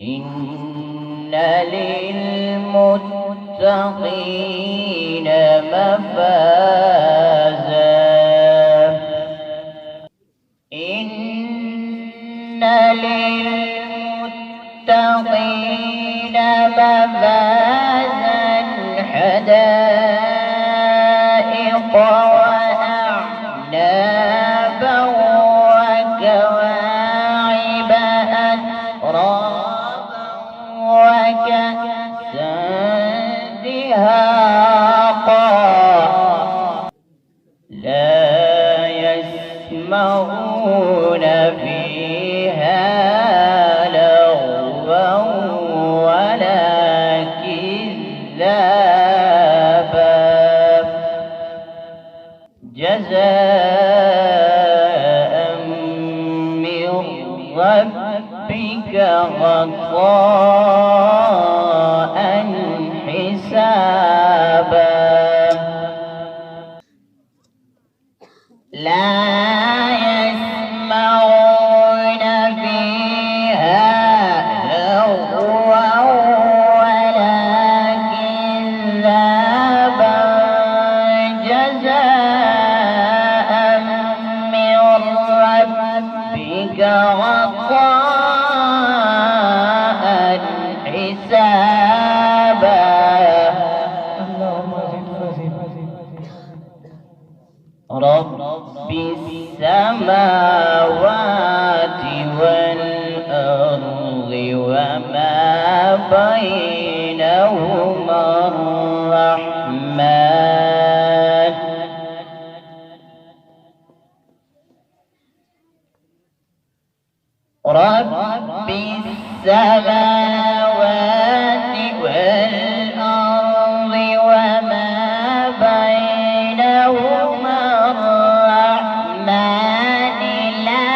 إن للمتقين مفازا إن للمتقين مفازا حدائق وأعنابا وكواعب أترابا وكأسا دهاقا لا يسمعون فيها لغوا ولا كذابا جزاء من ربك عطاء حسابا لا يسمعون فيها لغوا ولا كذابا جزاء من ربك عطاء حسابا رب السماوات والأرض وما بينهما الرحمن رب السماوات والأرض وما بينهما الرحمن لا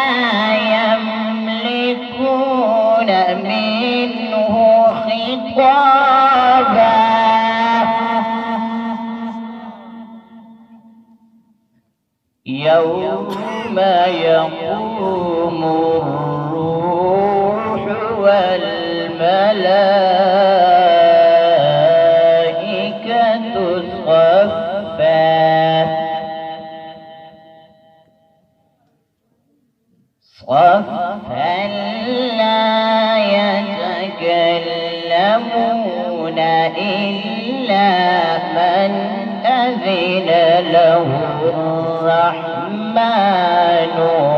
يملكون منه خطابا يوم يقوم الروح والملائكة صفا لا يتكلمون إلا من أذن له الرحمن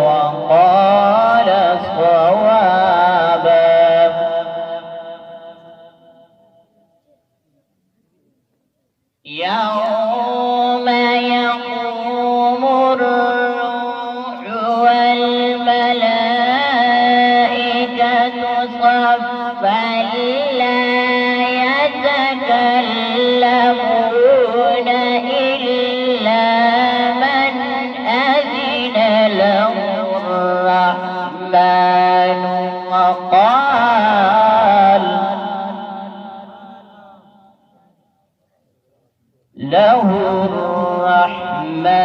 وقال صوابا يوم يقوم الروح والملائكة صفا لا يتكلمون إلا من أذن له الرحمن وقال له الرحمن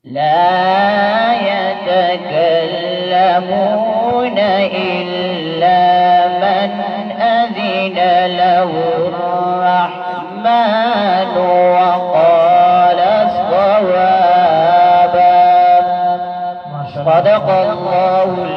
لا يتكلمون إلا من أذن له الرحمن وقال صوابا صدق الله